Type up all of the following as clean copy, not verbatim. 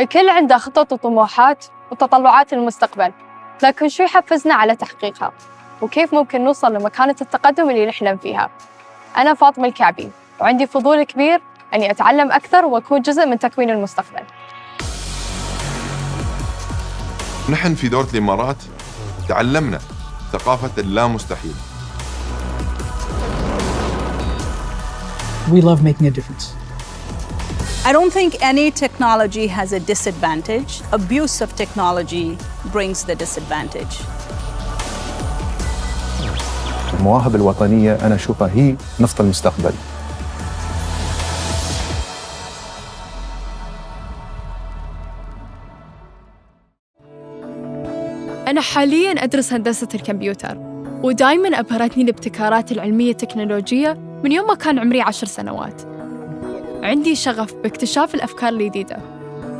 الكل عنده خطط وطموحات وتطلعات للمستقبل، لكن شو يحفزنا على تحقيقها؟ وكيف ممكن نوصل لمكانة التقدم اللي نحلم فيها؟ أنا فاطمة الكعبي، وعندي فضول كبير أني أتعلم أكثر وأكون جزء من تكوين المستقبل. نحن في دولة الإمارات تعلمنا ثقافة اللا مستحيل. We love making a difference. I don't think any technology has a disadvantage. Abuse of technology brings the disadvantage. المواهب الوطنية أنا أشوفها هي نفط المستقبل. أنا حالياً أدرس هندسة الكمبيوتر، ودايماً أبهرتني الابتكارات العلمية التكنولوجية من يوم ما كان عمري 10 سنوات. عندي شغف باكتشاف الأفكار الجديدة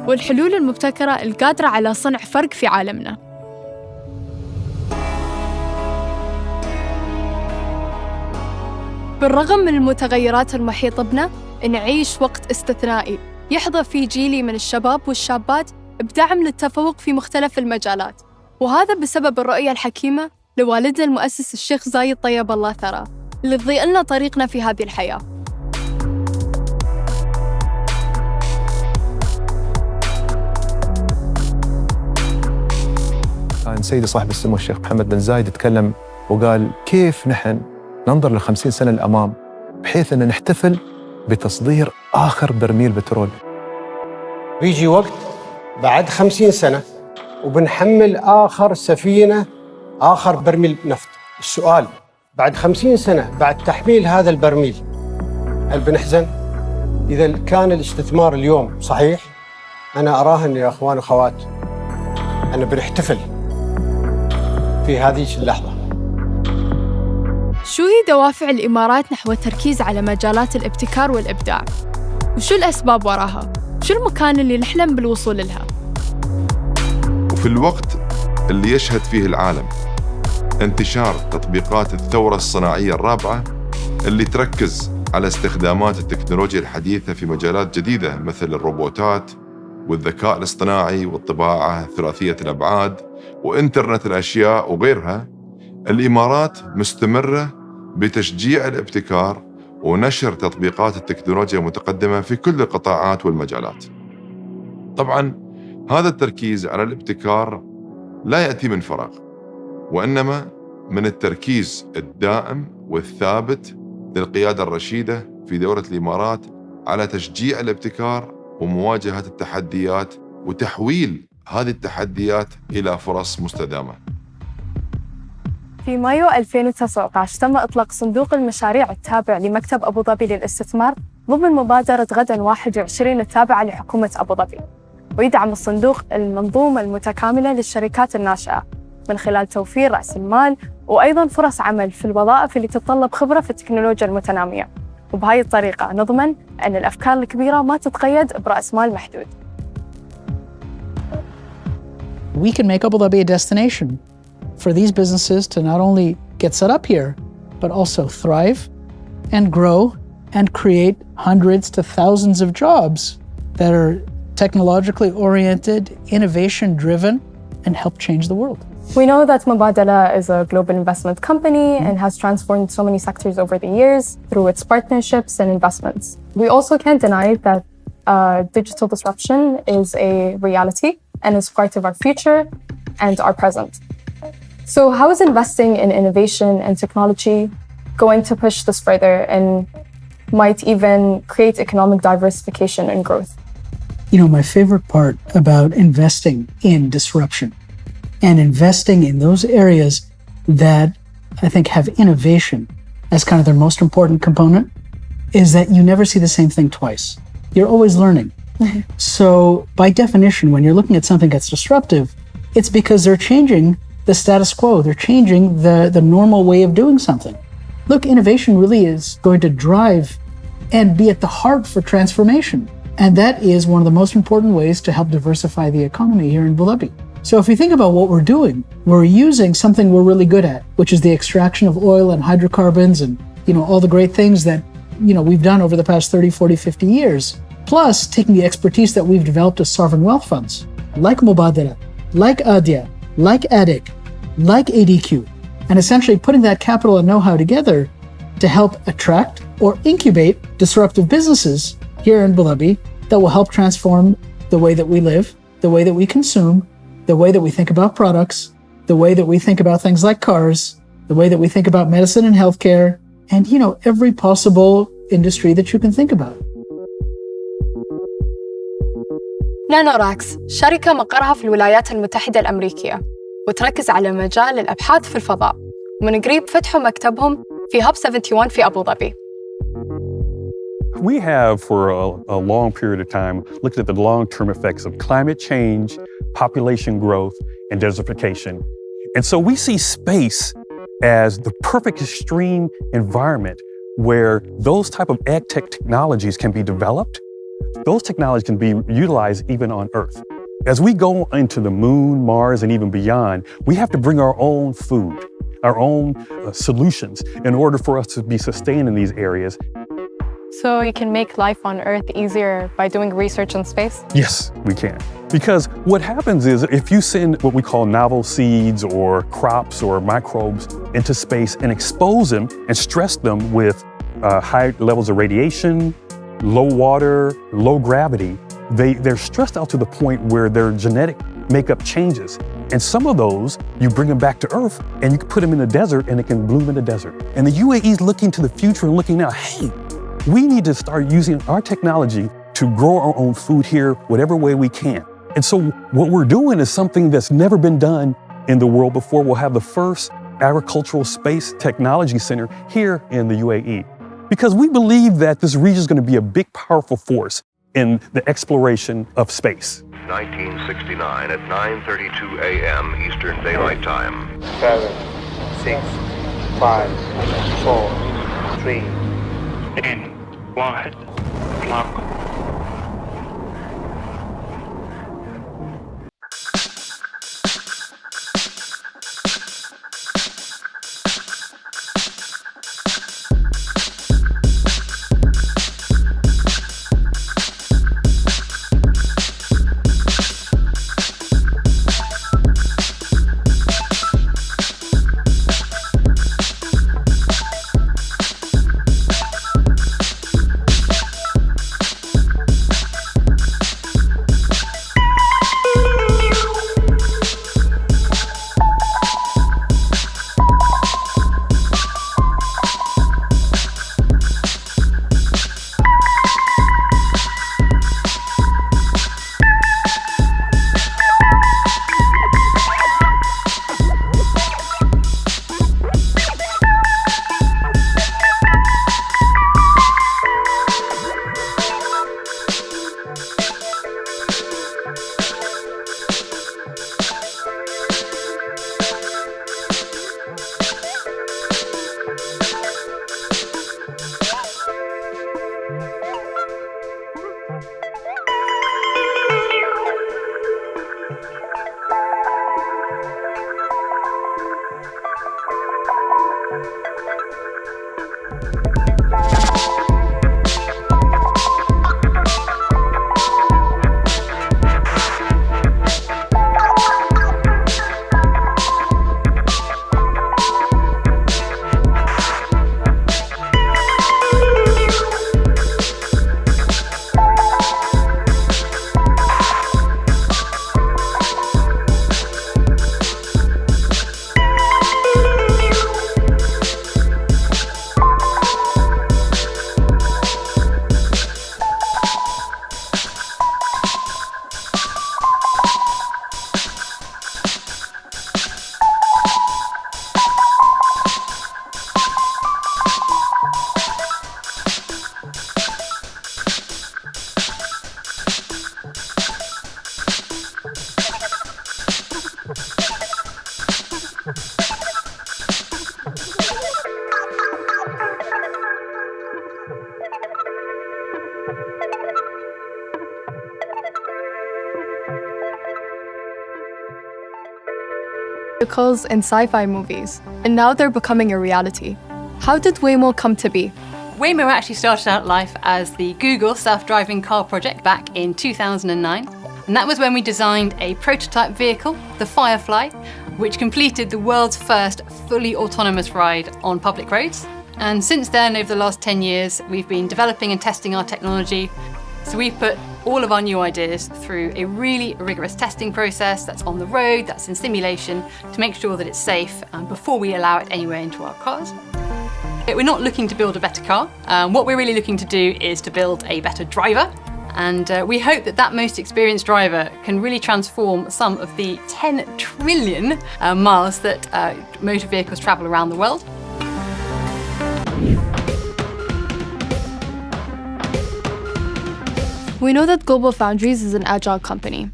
والحلول المبتكرة القادرة على صنع فرق في عالمنا. بالرغم من المتغيرات المحيطة بنا، نعيش وقت استثنائي يحظى فيه جيلي من الشباب والشابات بدعم للتفوق في مختلف المجالات، وهذا بسبب الرؤية الحكيمة لوالدنا المؤسس الشيخ زايد طيب الله ثراه، اللي تضيء لنا طريقنا في هذه الحياة. كان سيدي صاحب السمو الشيخ محمد بن زايد تكلم وقال كيف نحن ننظر ل50 سنة للأمام بحيث أن نحتفل بتصدير آخر برميل بترول. بيجي وقت بعد 50 سنة وبنحمل آخر سفينة، آخر برميل نفط. السؤال بعد 50 سنة بعد تحميل هذا البرميل هل بنحزن؟ إذا كان الاستثمار اليوم صحيح، أنا أراهن يا أخوان وأخوات أنا بنحتفل في هذه اللحظة. شو هي دوافع الإمارات نحو التركيز على مجالات الابتكار والإبداع؟ وشو الأسباب وراها؟ شو المكان اللي نحلم بالوصول لها؟ وفي الوقت اللي يشهد فيه العالم انتشار تطبيقات الثورة الصناعية الرابعة اللي تركز على استخدامات التكنولوجيا الحديثة في مجالات جديدة مثل الروبوتات والذكاء الاصطناعي والطباعة ثلاثية الأبعاد وإنترنت الأشياء وغيرها، الإمارات مستمرة بتشجيع الابتكار ونشر تطبيقات التكنولوجيا المتقدمة في كل القطاعات والمجالات. طبعاً هذا التركيز على الابتكار لا يأتي من فراغ، وإنما من التركيز الدائم والثابت للقيادة الرشيدة في دولة الإمارات على تشجيع الابتكار ومواجهة التحديات وتحويل هذه التحديات إلى فرص مستدامة. في مايو 2019 تم إطلاق صندوق المشاريع التابع لمكتب أبو ظبي للاستثمار ضمن مبادرة غداً 21 التابعة لحكومة أبو ظبي، ويدعم الصندوق المنظومة المتكاملة للشركات الناشئة من خلال توفير رأس المال وأيضاً فرص عمل في الوظائف اللي تتطلب خبرة في التكنولوجيا المتنامية، وبهاي الطريقة نضمن أن الأفكار الكبيرة ما تتقيد برأس مال محدود. We can make Abu Dhabi a destination for these businesses to not only get set up here, but also thrive and grow and create hundreds to thousands of jobs that are technologically oriented, innovation driven, and help change the world. We know that Mubadala is a global investment company and has transformed so many sectors over the years through its partnerships and investments. We also can't deny that digital disruption is a reality and is part of our future and our present. So how is investing in innovation and technology going to push this further and might even create economic diversification and growth? You know, my favorite part about investing in disruption and investing in those areas that I think have innovation as kind of their most important component is that you never see the same thing twice. You're always learning. So by definition, when you're looking at something that's disruptive, it's because they're changing the status quo. They're changing the normal way of doing something. Look, innovation really is going to drive and be at the heart for transformation. And that is one of the most important ways to help diversify the economy here in Abu Dhabi. So if we think about what we're doing, we're using something we're really good at, which is the extraction of oil and hydrocarbons and, all the great things that, we've done over the past 30, 40, 50 years. plus taking the expertise that we've developed as sovereign wealth funds, like Mubadala, like Adia, like ADIC, like ADQ, and essentially putting that capital and know-how together to help attract or incubate disruptive businesses here in Abu Dhabi that will help transform the way that we live, the way that we consume, the way that we think about products, the way that we think about things like cars, the way that we think about medicine and healthcare, and, every possible industry that you can think about. نانوراكس شركة مقرها في الولايات المتحدة الأمريكية وتركز على مجال الأبحاث في الفضاء، ومن قريب فتحوا مكتبهم في هاب 71 في أبو ظبي. We have, for a long period of time, looked at the long-term effects of climate change, population growth, and desertification. And so we see space as the perfect extreme environment where those type of ag tech technologies can be developed. Those technologies can be utilized even on Earth. As we go into the moon, Mars, and even beyond, we have to bring our own food, our own solutions in order for us to be sustained in these areas. So you can make life on Earth easier by doing research in space? Yes, we can. Because what happens is if you send what we call novel seeds or crops or microbes into space and expose them and stress them with high levels of radiation, low water, low gravity, they're stressed out to the point where their genetic makeup changes. And some of those, you bring them back to Earth and you can put them in the desert and it can bloom in the desert. And the UAE is looking to the future and looking now, hey, we need to start using our technology to grow our own food here, whatever way we can. And so what we're doing is something that's never been done in the world before. We'll have the first agricultural space technology center here in the UAE. Because we believe that this region is going to be a big, powerful force in the exploration of space. 1969 at 9:32 a.m. Eastern Daylight Time. 7, 6, 5, 4, 3, 2, 1, clock. In sci-fi movies, and now they're becoming a reality. How did Waymo come to be? Waymo actually started out life as the Google self-driving car project back in 2009. And that was when we designed a prototype vehicle, the Firefly, which completed the world's first fully autonomous ride on public roads. And since then, over the last 10 years, we've been developing and testing our technology. So we've put all of our new ideas through a really rigorous testing process that's on the road, that's in simulation, to make sure that it's safe before we allow it anywhere into our cars. We're not looking to build a better car. What we're really looking to do is to build a better driver. And we hope that that most experienced driver can really transform some of the 10 trillion miles that motor vehicles travel around the world. We know that GlobalFoundries is an agile company,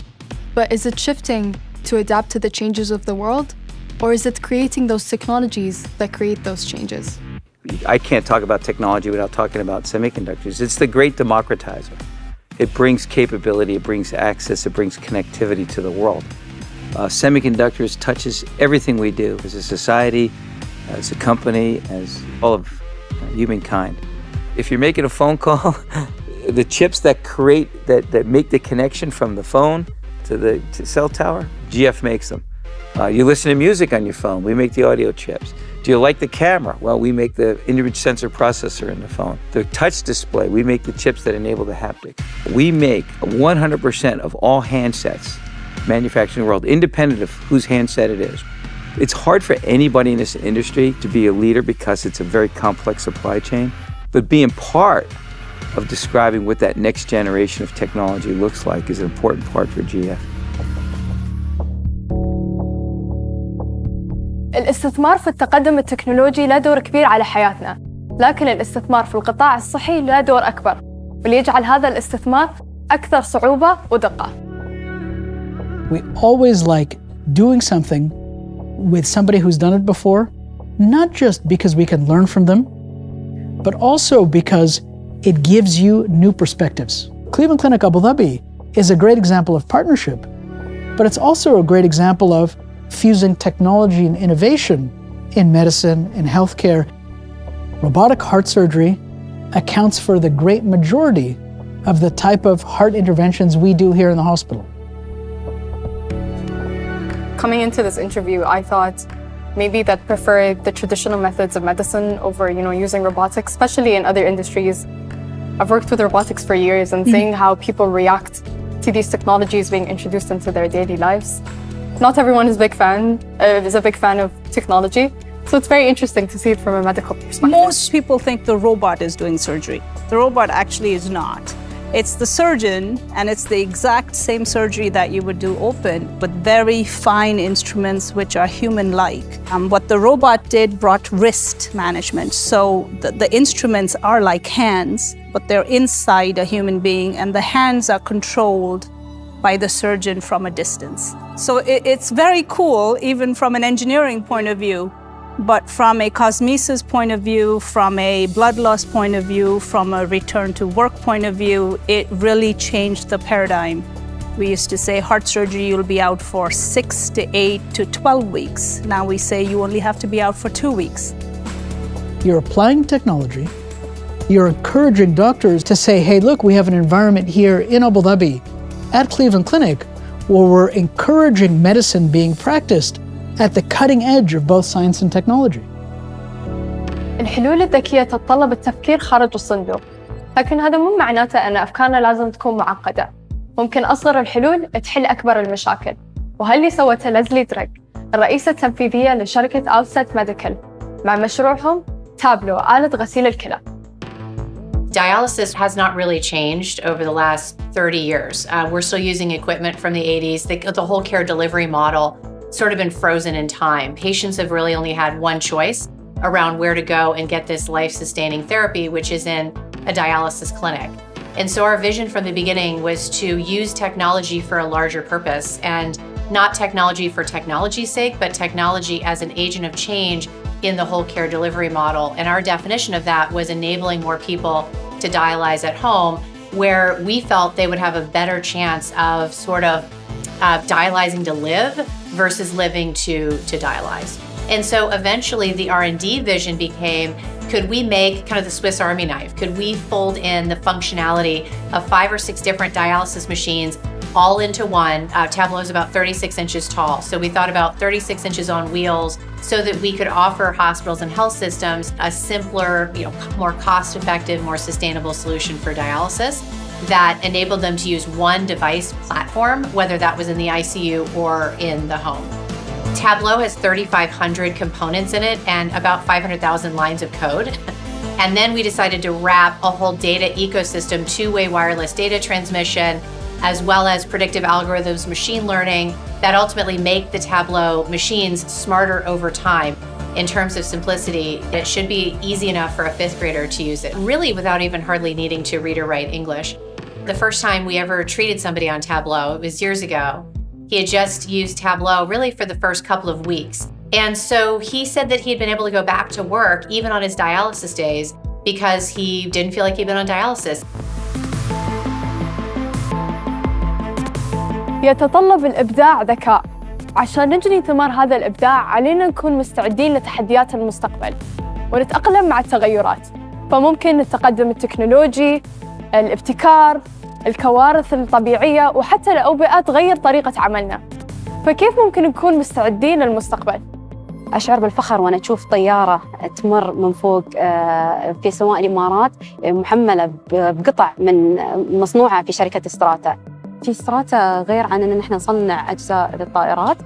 but is it shifting to adapt to the changes of the world, or is it creating those technologies that create those changes? I can't talk about technology without talking about semiconductors. It's the great democratizer. It brings capability, it brings access, it brings connectivity to the world. Semiconductors touches everything we do as a society, as a company, as all of humankind. If you're making a phone call, the chips that make the connection from the phone to the cell tower, GF makes them. You listen to music on your phone, we make the audio chips. Do you like the camera? Well, we make the image sensor processor in the phone. The touch display, we make the chips that enable the haptic. We make 100% of all handsets manufactured in the world, independent of whose handset it is. It's hard for anybody in this industry to be a leader because it's a very complex supply chain, but being part of describing what that next generation of technology looks like is an important part for GF. الاستثمار في التقدم التكنولوجي له دور كبير على حياتنا، لكن الاستثمار في القطاع الصحي له دور أكبر، واللي يجعل هذا الاستثمار أكثر صعوبة ودقة. We always like doing something with somebody who's done it before, not just because we can learn from them, but also because it gives you new perspectives. Cleveland Clinic Abu Dhabi is a great example of partnership, but it's also a great example of fusing technology and innovation in medicine, in healthcare. Robotic heart surgery accounts for the great majority of the type of heart interventions we do here in the hospital. Coming into this interview, I thought maybe that prefer the traditional methods of medicine over, using robotics, especially in other industries. I've worked with robotics for years and seeing how people react to these technologies being introduced into their daily lives. Not everyone is a big fan of technology, so it's very interesting to see it from a medical perspective. Most people think the robot is doing surgery. The robot actually is not. It's the surgeon, and it's the exact same surgery that you would do open, but very fine instruments which are human-like. What the robot did brought wrist management. So the instruments are like hands, but they're inside a human being, and the hands are controlled by the surgeon from a distance. So it's very cool, even from an engineering point of view, but from a cosmesis point of view, from a blood loss point of view, from a return to work point of view, it really changed the paradigm. We used to say heart surgery, you'll be out for 6 to 8 to 12 weeks. Now we say you only have to be out for 2 weeks. You're applying technology. You're encouraging doctors to say, hey, look, we have an environment here in Abu Dhabi at Cleveland Clinic where we're encouraging medicine being practiced at the cutting edge of both science and technology. الحلول الذكية تتطلب التفكير خارج الصندوق، لكن هذا مو معناته أن أفكارنا لازم تكون معقدة. ممكن أصغر الحلول تحل أكبر المشاكل، وهاللي سوته ليزلي دريك الرئيسة التنفيذية لشركة أوتست ميديكال مع مشروعهم تابلو آلة غسيل الكلى. Dialysis has not really changed over the last 30 years. We're still using equipment from the 80s. The whole care delivery model sort of been frozen in time. Patients have really only had one choice around where to go and get this life-sustaining therapy, which is in a dialysis clinic. And so our vision from the beginning was to use technology for a larger purpose, and not technology for technology's sake, but technology as an agent of change in the whole care delivery model. And our definition of that was enabling more people to dialyze at home, where we felt they would have a better chance of sort of dialyzing to live versus living to dialyze. And so eventually the R&D vision became, Could we make kind of the Swiss Army knife? Could we fold in the functionality of 5 or 6 different dialysis machines all into one? Tableau is about 36 inches tall. So we thought about 36 inches on wheels so that we could offer hospitals and health systems a simpler, more cost-effective, more sustainable solution for dialysis that enabled them to use one device platform, whether that was in the ICU or in the home. Tableau has 3,500 components in it and about 500,000 lines of code. And then we decided to wrap a whole data ecosystem, two-way wireless data transmission, as well as predictive algorithms, machine learning, that ultimately make the Tableau machines smarter over time. In terms of simplicity, it should be easy enough for a 5th grader to use it, really without even hardly needing to read or write English. The first time we ever treated somebody on Tableau, it was years ago. He had just used Tableau really for the first couple of weeks. And so he said that he had been able to go back to work even on his dialysis days because he didn't feel like he'd been on dialysis. يتطلب الإبداع ذكاء. عشان نجني ثمار هذا الإبداع علينا نكون مستعدين لتحديات المستقبل ونتأقلم مع التغيرات. فممكن التقدم التكنولوجي، الابتكار، الكوارث الطبيعية وحتى الأوبئة تغير طريقة عملنا. فكيف ممكن نكون مستعدين للمستقبل؟ أشعر بالفخر وأنا أشوف طيارة تمر من فوق في سماء الإمارات محملة بقطع من مصنوعة في شركة ستراتا. في ستراتا غير عن أن نحن نصنع أجزاء للطائرات،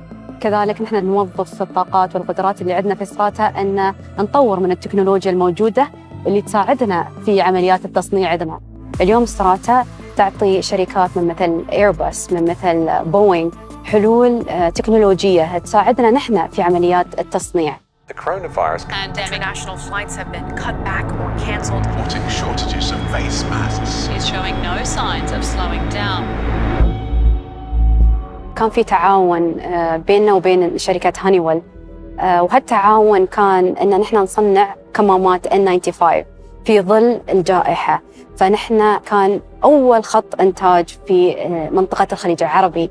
كذلك نحن نوظف الطاقات والقدرات اللي عندنا في ستراتا أن نطور من التكنولوجيا الموجودة اللي تساعدنا في عمليات التصنيع عندنا. اليوم ستراتا تعطي شركات من مثل إيرباص، من مثل بوينغ، حلول تكنولوجية تساعدنا نحن في عمليات التصنيع. The coronavirus and international flights have been cut back or cancelled. Reporting shortages of face masks is showing no signs of slowing down. كان في تعاون بيننا وبين شركة هانيويل، وهالتعاون كان إن نحن نصنع كمامات N95 في ظل الجائحة. فنحن كان أول خط إنتاج في منطقة الخليج العربي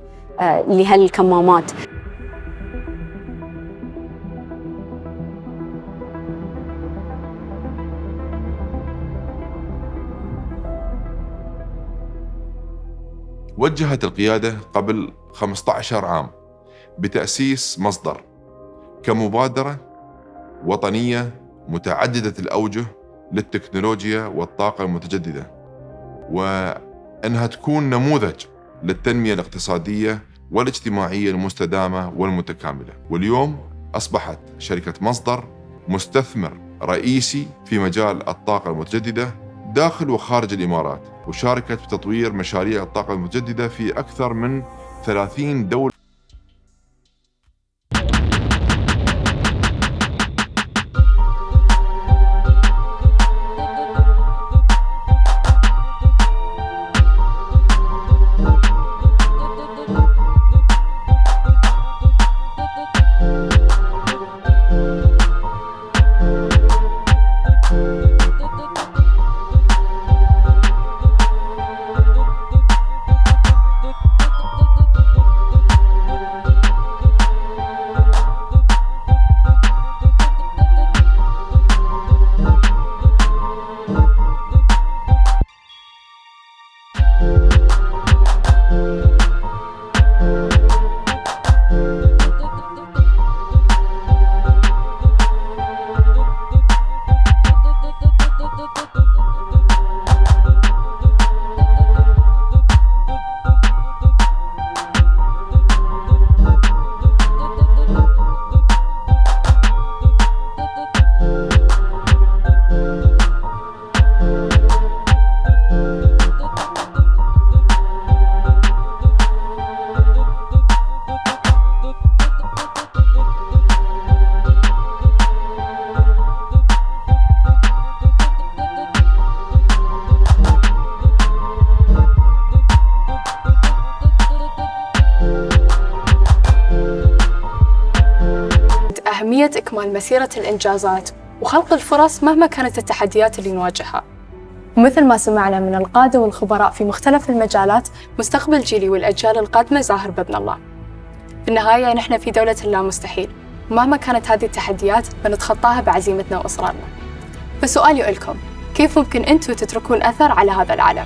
لهالكمامات. وجهت القيادة قبل 15 عام بتأسيس مصدر كمبادرة وطنية متعددة الأوجه للتكنولوجيا والطاقة المتجددة، وأنها تكون نموذج للتنمية الاقتصادية والاجتماعية المستدامة والمتكاملة. واليوم أصبحت شركة مصدر مستثمر رئيسي في مجال الطاقة المتجددة داخل وخارج الإمارات، وشاركت بتطوير مشاريع الطاقة المتجددة في أكثر من 30 دولة. أهمية إكمال مسيرة الإنجازات وخلق الفرص مهما كانت التحديات اللي نواجهها. ومثل ما سمعنا من القادة والخبراء في مختلف المجالات، مستقبل جيلي والأجيال القادمة زاهر بإذن الله. في النهاية نحن في دولة لا مستحيل، ومهما كانت هذه التحديات بنتخطاها بعزيمتنا وإصرارنا. فسؤالي لكم، كيف ممكن أنتم تتركون أثر على هذا العالم؟